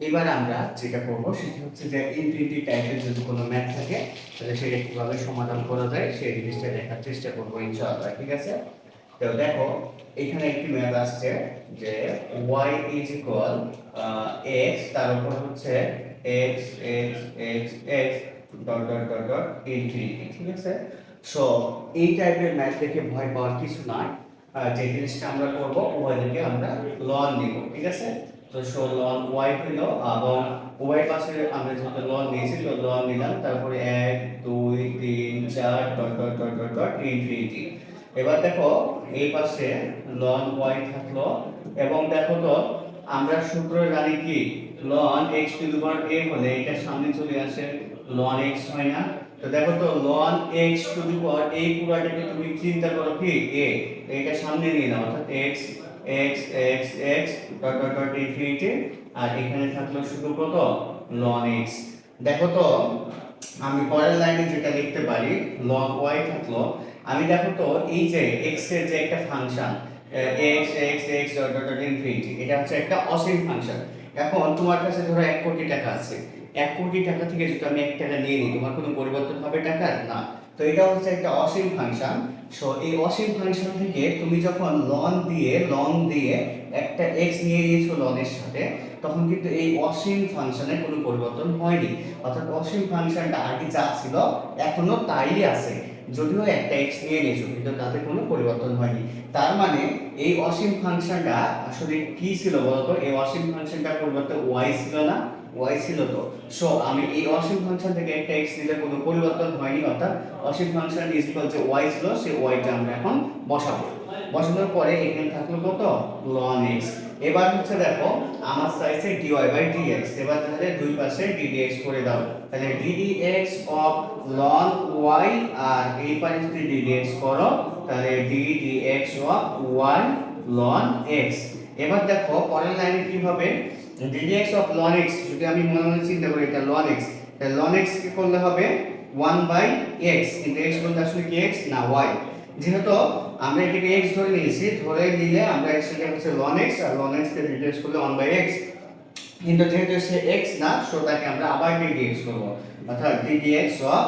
এবার আমরা যেটা করব সেটা হচ্ছে যে ইনফিনিটি টাইপের যদি কোনো ম্যাথ থাকে তাহলে সেটা কিভাবে সমাধান করা যায় সেই জিনিসটা দেখার চেষ্টা করব ইনশাআল্লাহ। ঠিক আছে, তো দেখো এখানে একটি ম্যাথ আসছে যে y ইজ ইকুয়াল x, তার উপর হচ্ছে x x x x dot dot dot dot infinity. ঠিক আছে, সো এই টাইপের ম্যাথ দেখে ভয় পাওয়ার কিছু নাই। যে জিনিসটা আমরা করব উভয়দিকে আমরা লন নিব। ঠিক আছে, তো সো লন y হলো এবং উভয় পাশে আমরা যেহেতু লন নিয়েছি তো লন নিলাম, তারপরে 1 2 3 4 dot dot dot dot dot infinity. এবার দেখো এই পাশে লন y থাকলো এবং দেখো তো আমরা সূত্র জানি কি লন x to the power a হলে এটা সামনে চলে আসে লন x হয় না। তো দেখো তো লন x to the power a পুরোটাকে তুমি চিন্তা করো কি a, এটা সামনে নিয়ে নাও অর্থাৎ x x x x dot dot dot infinity, আর এখানে থাকলো শুধু কত লন x। দেখো তো আমি পরের লাইনে যেটা লিখতে পারি log y থাকলো, আমি দেখো তো এই যে x এর যে একটা function x x x dot dot dot infinity, এটা হচ্ছে একটা অসীম ফাংশন। এখন তোমার কাছে ধরো 1 কোটি টাকা আছে, 1 কোটি টাকা থেকে যদি আমি 1 টাকা নিয়ে নিই তোমার কোনো পরিবর্তন হবে টাকার? না। তো এটা হচ্ছে একটা অসীম ফাংশন। সো এই অসীম ফাংশন থেকে তুমি যখন লন দিয়ে একটা x নিয়ে নিয়েছো লনের সাথে, তখন কিন্তু এই অসীম ফাংশনের কোনো পরিবর্তন হয়নি, অর্থাৎ অসীম ফাংশনটা আগে যা ছিল এখনো তাই আছে, যদিও একটা x নিয়ে নিয়েছো কিন্তু তাতে কোনো পরিবর্তন হয়নি। তার মানে এই অসীম ফাংশনটা আসলে কি ছিল বলতো? এই অসীম ফাংশনটার পরিবর্তে y ছিল না? y ছিল তো। সো আমি এই অসীম ফাংশন থেকে একটা x নিলে কোনো পরিবর্তন হয়নি, অর্থাৎ অসীম ফাংশন ইজ ইকুয়াল যে y ছিল সেই y টা আমরা এখন বসাবো। বসানোর পরে এখানে থাকলো কত ln x। এবার হচ্ছে দেখো আমার চাইছে dy বাই dx, এবার তাহলে দুই পাশে ddx করে দাও, তাহলে ddx অফ ln y, আর এই পাশে যদি ddx করো তাহলে ddx of y ln x। এবার দেখো পরের লাইনে কি হবে, ddx অফ ln x যদি আমি মনে মনে চিন্তা করি এটা ln x, তাহলে ln x কি করলে হবে 1 বাই x, কিন্তু x বলতে আসলে কি x না y, যেহেতু আমরা এটাকে x ধরে নিয়েছি, ধরে নিলে আমরা সেটা হচ্ছে ln x, আর ln x কে ddx করলে 1 বাই x, কিন্তু যেহেতু সে x না সো তাকে আমরা আবার ddx করব, অর্থাৎ ddx অফ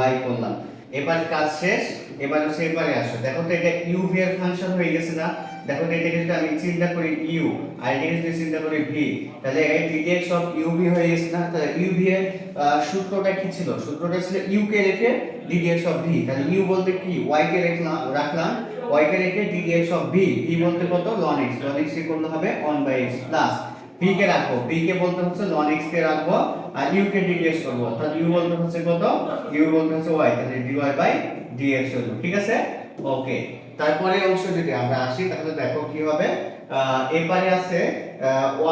y করলাম। এবার কাজ শেষ, এবার হচ্ছে এবারে আসো, দেখো তো এটা u v এর ফাংশন হয়ে গেছে না? দেখো তো এটাকে যদি আমি চিন্তা করি u, আর এটাকে যদি চিন্তা করি v, তাহলে ddx অফ u v হয়ে গেছে না? তাহলে u v এর সূত্রটা কি ছিল? সূত্রটা ছিল u কে রেখে ddx অফ v, তাহলে u বলতে কি y কে রাখলাম, y কে রেখে ddx অফ v, v বলতে কত ln x, ln x কে করলে হবে 1 বাই x প্লাস v কে রাখবো, v কে বলতে হচ্ছে ln x কে রাখবো, আর u কে ddx করব, অর্থাৎ u বলতে হচ্ছে কত, u বলতে হচ্ছে y, তাহলে dy বাই dx হলো। ঠিক আছে, ওকে। তারপরে অংশ যদি আমরা আসি তাহলে দেখো কি হবে, এবারে আছে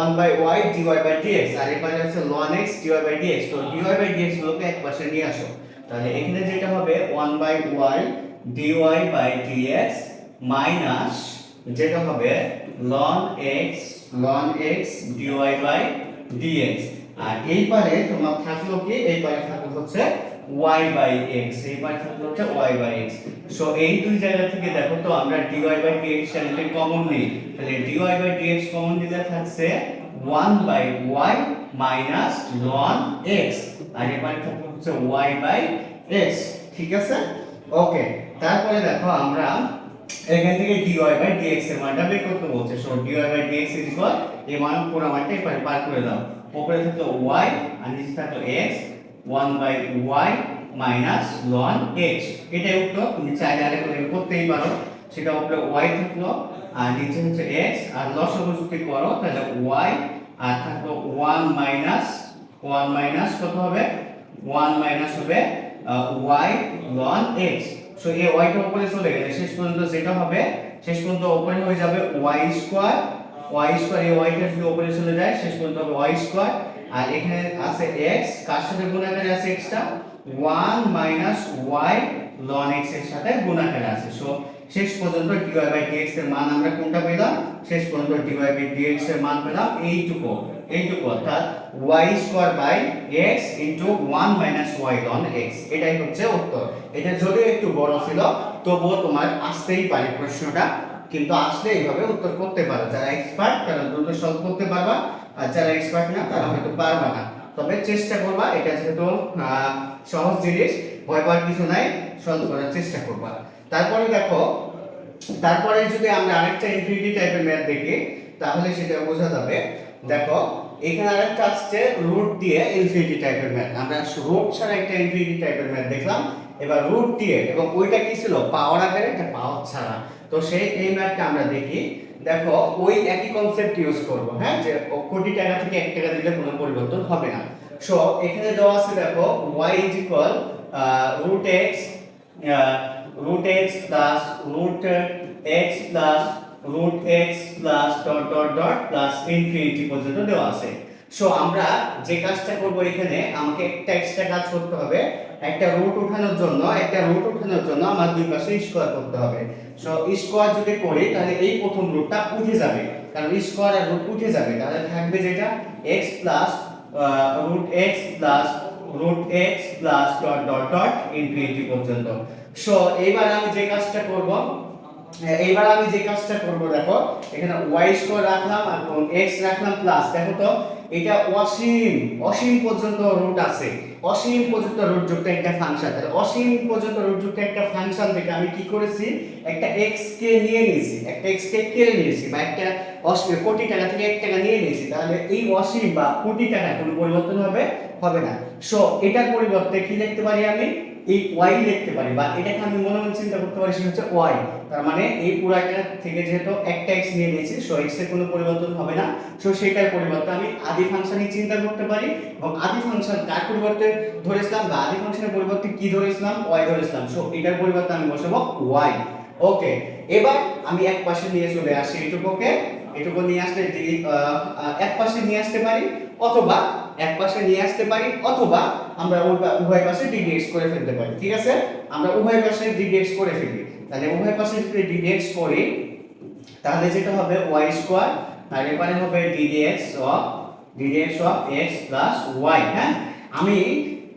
1 by y dy by dx, আর এবারে আছে ln x dy by dx। তো dy বাই dx গুলোকে এক পাশে নিয়ে আসো, তাহলে এখানে যেটা হবে 1 by y dy by dx মাইনাস যেটা হবে ln x dy by dx, আর এই পারে তোমার থাকলো কি, এই পারে থাকলো হচ্ছে y বাই x, এই পারে থাকলো হচ্ছে y বাই x। সো এই দুই জায়গা থেকে দেখো তো আমরা dy বাই dx টা নিতে কমন নিই, তাহলে dy বাই dx কমন নিলে থাকছে 1 by y minus ln x, আর এই পারে থাকলো হচ্ছে y বাই x। ঠিক আছে, ওকে। তারপরে দেখো আমরা এখান থেকে dy বাই dx এর মানটা বের করতে বলছে। So dy by dx is equal এই মান পুরো মানটা এপারে পার করে দাও, উপরে থাকলো y আর নিচে থাকলো x, 1 by y minus ln x। এটাই উত্তর, তুমি চাইলে আরেকটু করতেই পারো, সেটা উপরে y থাকলো আর নিচে হচ্ছে x, আর লসাগু যদি করো তাহলে y আর থাকলো 1 মাইনাস কত হবে, 1 মাইনাস হবে y ln x। সো এই y টা উপরে চলে গেলে শেষ পর্যন্ত যেটা হবে, শেষ পর্যন্ত উপরে হয়ে যাবে y স্কয়ার, এই y টা যদি উপরে চলে যায় শেষ পর্যন্ত হবে y স্কয়ার, আর এখানে আছে x, কার সাথে গুণাকারে আছে x টা, 1 মাইনাস y ln x এর সাথে গুণাকারে আছে। সো শেষ পর্যন্ত dy বাই dx এর মান আমরা কোনটা পেলাম, শেষ পর্যন্ত dy বাই dx এর মান পেলাম এইটুকু, অর্থাৎ y square by x into 1 minus y ln x। এটাই হচ্ছে উত্তর। এটা যদিও একটু বড় ছিল তবুও তোমার আসতেই পারে প্রশ্নটা, কিন্তু আসলে এইভাবে উত্তর করতে পারো, যারা এক্সপার্ট তারা দ্রুত সলভ করতে পারবা। আর যারা এক্সপার্ট না তারা হয়তো পারবে না, তবে চেষ্টা করবা, এটা যেহেতু সহজ জিনিস, ভয় পাওয়ার কিছু নাই, সলভ করার চেষ্টা করবা। তারপরে দেখো, তারপরে যদি আমরা আরেকটা ইনফিনিটি টাইপের ম্যাথ দেখি তাহলে সেটা বোঝা যাবে। দেখো এখানে আরেকটা আসছে রুট দিয়ে ইনফিনিটি টাইপের ম্যাথ। আমরা রুট ছাড়া একটা ইনফিনিটি টাইপের ম্যাথ দেখলাম, এবার রুট দিয়ে, এবং ওইটা কি ছিল পাওয়ার আকারে, একটা পাওয়ার ছাড়া। তো সেই এই ম্যাথটা আমরা দেখি। দেখো ওই একই কনসেপ্ট ইউজ করব, হ্যাঁ, যে কোটি টাকা থেকে 1 টাকা দিলে কোনো পরিবর্তন হবে না। সো এখানে দেওয়া আছে দেখো y = root x plus root x plus root x plus dot dot dot plus infinity পর্যন্ত দেওয়া আছে। সো আমরা যে কাজটা করব, এখানে আমাকে একটা এক্সট্রা কাজ করতে হবে, একটা রুট ওঠানোর জন্য আমার দুই পাশে স্কয়ার করতে হবে। সো স্কয়ার যদি করি তাহলে এই প্রথম রুটটা উঠে যাবে, কারণ স্কয়ার আর রুট উঠে যাবে, তাহলে থাকবে যেটা x plus root x plus root x plus dot dot dot infinity পর্যন্ত। সো এইবার আমি যে কাজটা করব, দেখো এখানে y স্কয়ার রাখলাম আর x রাখলাম প্লাস, দেখো তো এটা অসীম পর্যন্ত রুট আছে, অসীম পর্যন্ত রুট যুক্ত একটা ফাংশন। তাহলে অসীম পর্যন্ত রুট যুক্ত একটা ফাংশন থেকে আমি কি করেছি, একটা x কে নিয়ে নিয়েছি, একটা x কে কেড়ে নিয়েছি, বা একটা কোটি টাকা থেকে 1 টাকা নিয়ে নিয়েছি, তাহলে এই অসীম বা কোটি টাকা কোনো পরিবর্তন হবে না। সো এটার পরিবর্তে কি লিখতে পারি, আমি এই y লিখতে পারি, বা এটাকে আমি মনে মনে চিন্তা করতে পারি সেটা হচ্ছে y। তার মানে এই পুরাটা থেকে যেহেতু একটা x নিয়ে নিয়েছি, সো x এর কোনো পরিবর্তন হবে না। সো সেটার পরিবর্তে আমি আদি ফাংশনই চিন্তা করতে পারি, এবং আদি ফাংশন কার পরিবর্তে ধরেছিলাম, বা আদি ফাংশনের পরিবর্তে কি ধরেছিলাম, y ধরেছিলাম। সো এটার পরিবর্তে আমি বসাবো y। ওকে, এবার আমি এক পাশে নিয়ে চলে আসি, এটুকু নিয়ে আসলে এক পাশে নিয়ে আসতে পারি, অথবা আমরা উভয় পাশে ddx করে ফেলতে পারি। ঠিক আছে, আমরা উভয় পাশে ddx করে ফেলি। তাহলে উভয় পাশে যদি ddx করি তাহলে যেটা হবে y স্কয়ার, আর এবারে হবে ddx of x plus y। হ্যাঁ, আমি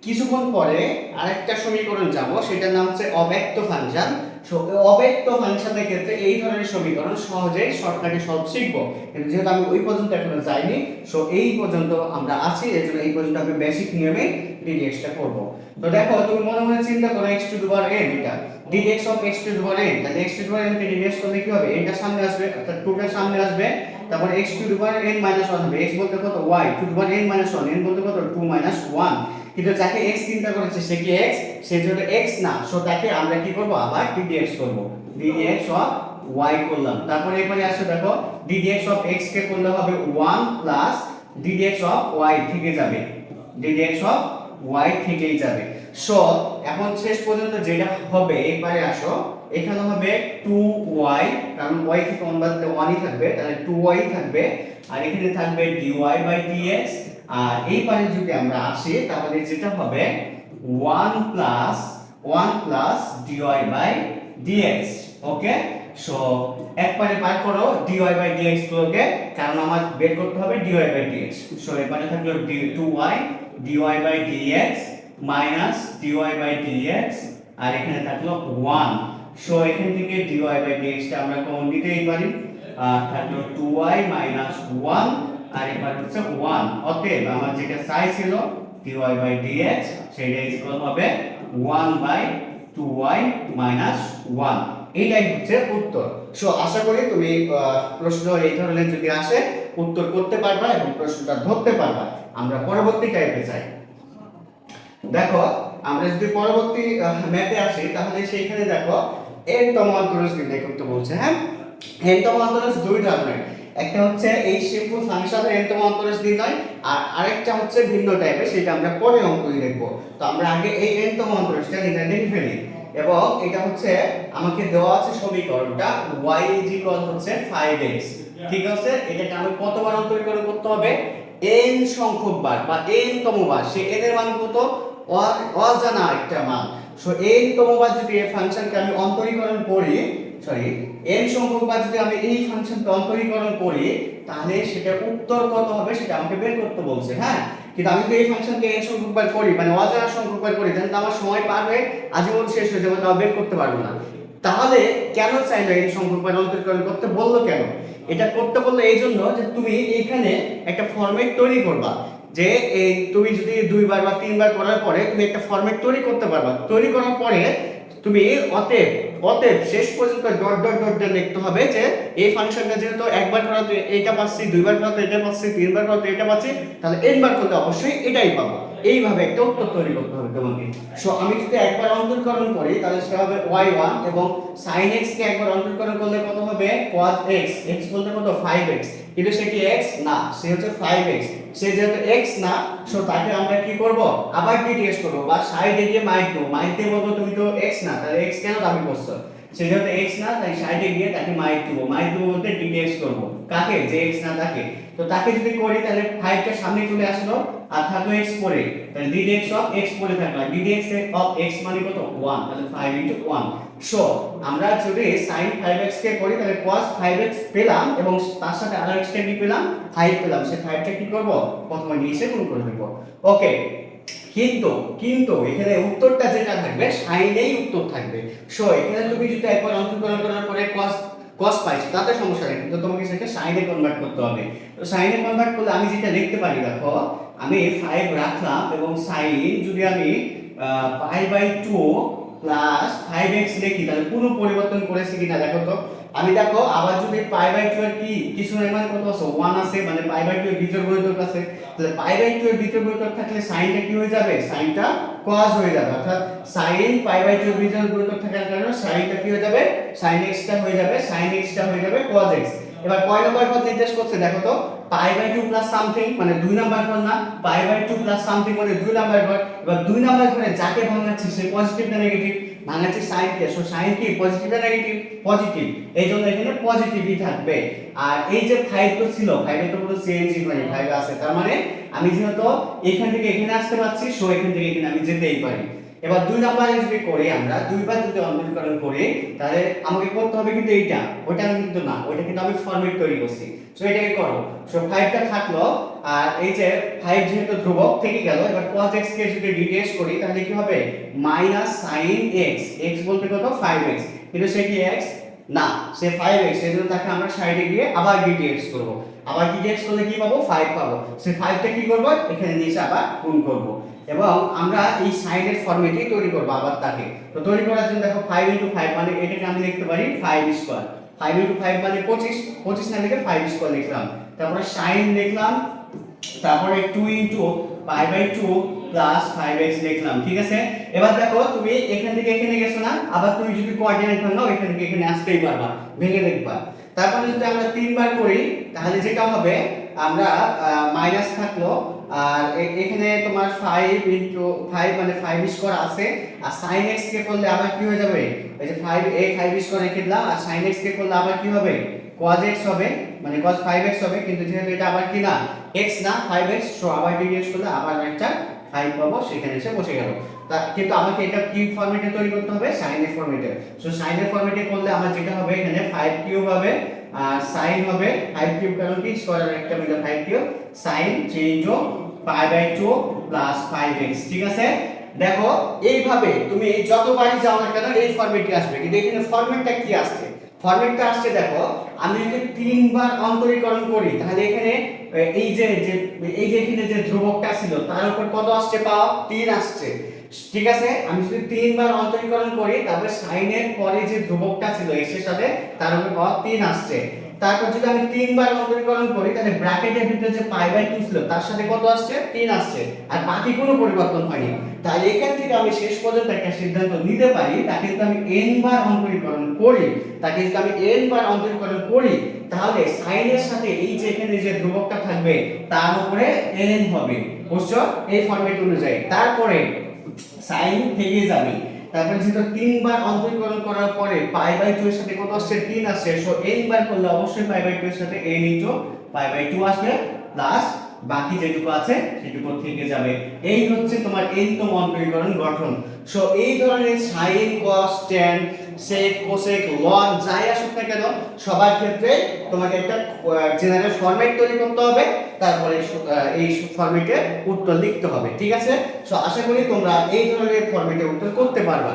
কিছুক্ষণ পরে আরেকটা সমীকরণ যাব, সেটার নাম হচ্ছে অব্যক্ত ফাংশন। সো অব্যক্ত ফাংশনের ক্ষেত্রে এই ধরনের সমীকরণ সহজেই শর্টকাটে সলভ শিখব, কিন্তু যেহেতু আমি ওই পর্যন্ত এখনো যাইনি, সো এই পর্যন্ত আমরা আছি, এজন্য এই পর্যন্ত আমি বেসিক নিয়মে ddx-টা করব। তো দেখো তুমি মনে মনে চিন্তা করো x to the power n, এটা ddx of x to the power n, তাহলে x to the power n K ddx করলে কি হবে, এটা সামনে আসবে, অর্থাৎ 2 টা সামনে আসবে, তারপর x to the power n - 1 হবে, x বলতে কত y two the power n - 1, n বলতে কত 2 - 1। কিন্তু যাকে x চিন্তা করেছে সে কি x, সে যদি x না, সো তাকে আমরা কি করব, আবার ddx করব, ddx of y করলাম। তারপরে এবারে আসো দেখো ddx of x কে করলে হবে 1 প্লাস ddx of y থেকে যাবে, ddx of y থেকেই যাবে। সো এখন শেষ পর্যন্ত যেটা হবে, এবারে আসো এখানে হবে 2y, কারণ y থেকে 1 বাদ দিলে 1ই থাকবে, তাহলে 2y থাকবে, আর এখানে থাকবে dy/dx। আর এই পারে যদি আমরা আসি তাহলে যেটা হবে 1 প্লাস dy/dx। ওকে, সো এক পারে পার করো dy/dx গুলোকে, কারণ আমার বের করতে হবে dy/dx। সো এখানে থাকলো 2y dy/dx মাইনাস dy/dx, আর এখানে থাকলো 1। সো এখান থেকে dy/dx টা আমরা কমন নিতেই পারি, থাকলো 2y - 1, আর এবার হচ্ছে 1। অতএব আমার যেটা চাই ছিল dy/dx, সেটা ইকুয়াল হবে 1/2y - 1। এইটাই হচ্ছে উত্তর। সো আশা করি তুমি প্রশ্ন এই ধরনের যদি আসে উত্তর করতে পারবা এবং প্রশ্নটা ধরতে পারবা। আমরা পরবর্তী টাইপে যাই। দেখো আমরা যদি পরবর্তী ম্যাথে আসি তাহলে সেইখানে দেখো n তম অন্তরজ নির্ণয় করতে বলছে। হ্যাঁ, n তম অন্তরজ দুই ধরনের, একটা হচ্ছে এই সিম্পল ফাংশনের n তম অন্তরজ নির্ণয়, আর আরেকটা হচ্ছে ভিন্ন টাইপের, সেটা আমরা পরে অঙ্কই দেখব। তো আমরা আগে এই n তম অন্তরজটা নির্ণয় দেখে ফেলি, এবং এটা হচ্ছে আমাকে দেওয়া আছে সমীকরণটা y হচ্ছে 5x। ঠিক আছে, এটাকে আমি কতবার অন্তরীকরণ করতে হবে, n সংখ্যক বার বা n তম বার। সে n এর মান কত, অজানা একটা মান। সো n তম বার যদি এই ফাংশনকে আমি অন্তরীকরণ করি, n সংখ্যক বার যদি আমি এই ফাংশনকে অন্তরীকরণ করি, তাহলে সেটা উত্তর কত হবে সেটা আমাকে বের করতে বলছে। হ্যাঁ, কিন্তু আমি যদি এই ফাংশনকে n সংখ্যক বার করি, মানে অজানা সংখ্যক বার করি, তাহলে আমার সময় পার হয়ে আজীবন শেষ হয়ে যাবে, তাও বের করতে পারবো না। তাহলে কেন চাইলো এই সংখ্যক মান অন্তরীকরণ করতে বললো কেন? এটা করতে বললো এই জন্য যে তুমি এখানে একটা ফরম্যাট তৈরি করবা, যে এই তুমি যদি 2 বার বা 3 বার করার পরে তুমি একটা ফরম্যাট তৈরি করতে পারবা। তৈরি করার পরে তুমি অতএব অতএব শেষ পর্যন্ত ডট ডট ডট ডট লিখতে হবে যে এই ফাংশনটা যেহেতু একবার করাতে এটা পাচ্ছি, দুইবার করাতে এটা পাচ্ছি, তিনবার করাতে এটা পাচ্ছি, তাহলে n বার করলে অবশ্যই এটাই পাবো। এইভাবে একটা উত্তর তৈরি করতে হবে তোমাকে। সো আমি যদি একবার অন্তরীকরণ করি তাহলে সেটা হবে y1 এবং sin x কে একবার অন্তরীকরণ করলে কত হবে cos x, x বলতে কত 5x, কিন্তু সে কি x না, সে হচ্ছে 5x। সে যেহেতু x না, সো তাকে আমরা কি করব আবার ডিটিএস করব বা সাইডে গিয়ে মাইতে বলবো তুমি তো x না, তাহলে x কেন দাবি করছো, সে যেহেতু x না তাই সাইডে গিয়ে তাকে মাইট দিব বলতে ডিটিএস করব কাকে, যে x না তাকে। তো তাকে যদি করি তাহলে 5 টা সামনে চলে আসলো আর থাকলো x পরে, তাহলে ddx অফ x পরে থাকলো, ddx অফ x মানে কত 1, তাহলে 5 * 1। সো আমরা যদি sin 5x কে করি তাহলে cos 5x পেলাম এবং তার সাথে আরো x টা কি পেলাম 5 পেলাম, সে 5 টা কি করব প্রথমে নিয়ে এসে গুণ করে দেব। ওকে, কিন্তু কিন্তু এখানে উত্তরটা যেটা থাকবে সাইনেই উত্তর থাকবে। সো এখানে তুমি যদি একবার অন্তরীকরণ করার পরে cos পাইছো তাতে সমস্যা নেই, কিন্তু তোমাকে সেটা সাইনে কনভার্ট করতে হবে। তো সাইনে কনভার্ট করলে আমি যেটা লিখতে পারি, দেখো আমি 5 রাখলাম এবং সাইন যদি আমি π/2 প্লাস 5x লিখি তাহলে পুরো পরিবর্তন করেছি কিনা দেখো তো। আমি দেখো আবার যদি π/2 এর কি কিছু না মানে কত আছে 1 আছে, মানে π/2 এর বিজোড় গুণিতক আছে, তাহলে π/2 এর বিজোড় গুণিতক থাকলে সাইনটা কি হয়ে যাবে, সাইনটা cos হয়ে যাবে, অর্থাৎ sin π/2 এর বিজোড় গুণিতক থাকার কারণে সাইনটা কি হয়ে যাবে, sin x টা হয়ে যাবে, sin x টা হয়ে যাবে cos x। এবার কয় নাম্বার পদ নির্দেশ করছে দেখো তো, π/2 প্লাস সামথিং মানে 2 নাম্বার ঘর না, π/2 প্লাস সামথিং মানে 2 নাম্বার ঘর। এবার 2 নাম্বার ঘরে যাকে ভাঙাচ্ছি সে পজিটিভ না নেগেটিভ, ভাঙাচ্ছি সাইন কে, সো সাইন কি পজিটিভ না নেগেটিভ, পজিটিভ, এইজন্য এখানে পজিটিভই থাকবে। আর এই যে 5 তো ছিল, 5 এর তো কোনো চেঞ্জ হয়নি, 5 আছে, তার মানে আমি যেহেতু এখান থেকে এখানে আসতে পারছি, সো এখান থেকে এখানে আমি যেতেই পারি। এবার 2 নাম্বারে যদি করি আমরা দুইবার যদি অন্তরীকরণ করি তাহলে আমাকে করতে হবে কিন্তু এইটা, ওটা কিন্তু না, ওটা কিন্তু আমি ফরম্যাট তৈরি করছি। সো এটাকে করো। সো 5 টা থাকলো আর এই যে 5 যেহেতু ধ্রুবক থেকে গেল, এবার cos x কে যদি ডিটিএস করি তাহলে কি হবে মাইনাস sin x, x বলতে কত 5x, কিন্তু সে কি x না, সে 5x, সেজন্য তাকে আমরা সাইডে গিয়ে আবার ডিটিএস করব। আবার ডিটিএস করলে কি পাবো 5 পাবো, সে 5 টা কি করব এখানে নিয়ে এসে আবার গুণ করব এবং আমরা এই সাইনের ফরম্যাটই তৈরি করব আবার তাকে। তো তৈরি করার জন্য দেখো 5 * 5 মানে এটাকে আমি লিখতে পারি 5 স্কয়ার, 5 * 5 মানে 25, 25 না লিখে 5 স্কয়ার লিখলাম, তারপরে sin লিখলাম, তারপরে 2 * π/2 প্লাস 5x লিখলাম, ঠিক আছে। এবার দেখো তুমি এখান থেকে এখানে গেছো না, আবার তুমি যদি কোঅর্ডিনেট ভাঙাও এখান থেকে এখানে আসতেই পারবা, ভেঙে দেখবা। তারপরে যদি আমরা 3 বার করি তাহলে যেটা হবে আমরা মাইনাস থাকলো আর এখানে তোমার 5 * 5 মানে 5 স্কয়ার আছে, আর sin x কে করলে আবার কি হয়ে যাবে, এই যে 5 স্কয়ার রেখে দিলাম, আর sin x কে করলে আবার কি হবে cos x হবে, মানে cos 5x হবে, কিন্তু যেহেতু এটা আবার কি না x না 5x, সো আবার ডিভাইড করলে আবার একটা 5 পাবো, সেখানে এসে বসে গেল। কিন্তু আমাকে এটা কি ফরম্যাটে তৈরি করতে হবে, sin এর ফরম্যাটে। সো sin এর ফরম্যাটে করলে আমার যেটা হবে এখানে 5 কিউব হবে আর sin হবে 5 কিউব, কারণ কি স্কয়ারের একটা মিলে 5 কিউব, sin 3 * π/2 প্লাস 5x, ঠিক আছে। দেখো এইভাবে তুমি যতবারই যাও না কেন এই ফরম্যাটই আসবে, কিন্তু এখানে ফরম্যাটটা কি আসছে, ফরম্যাটটা আসছে দেখো আমি যদি 3 বার অন্তরীকরণ করি তাহলে এখানে এই যে এখানে যে ধ্রুবকটা ছিল তার উপর কত আসছে পাও 3 আসছে, ঠিক আছে। আমি যদি 3 বার অন্তরীকরণ করি তাহলে sin এর পরে যে ধ্রুবকটা ছিল x এর সাথে তার উপর পাওয়া 3 আসছে। তারপর যদি আমি 3 বার অন্তরীকরণ করি তাহলে ব্র্যাকেটের ভিতরে যে π/2 ছিল তার সাথে কত আসছে 3 আসছে, আর বাকি কোনো পরিবর্তন হয়নি। তাহলে এখান থেকে আমি শেষ পর্যন্ত একটা সিদ্ধান্ত নিতে পারি, তাকে যদি আমি n বার অন্তরীকরণ করি, তাকে যদি আমি n বার অন্তরীকরণ করি তাহলে sin এর সাথে এই যে এখানে যে ধ্রুবকটা থাকবে তার উপরে n হবে, বুঝছো এই ফরম্যাট অনুযায়ী। তারপরে sin থেকে যাবে, তারপরে যেহেতু 3 বার অন্তরীকরণ করার পরে π/2 এর সাথে কত আসছে 3 আসছে, সো n বার করলে অবশ্যই π/2 এর সাথে n * π/2 আসবে প্লাস বাকি যেটুকু আছে সেটুকু থেকে যাবে। এই হচ্ছে তোমার n-তম অন্তরীকরণ গঠন। সো এই ধরনের sin cos tan sec cosec ln যাই আসুক না কেন সবার ক্ষেত্রে তোমাকে একটা জেনারেল ফরম্যাট তৈরি করতে হবে, তারপরে এই ফরম্যাটে উত্তর লিখতে হবে, ঠিক আছে। সো আশা করি তোমরা এই ধরনের ফরম্যাটে উত্তর করতে পারবা।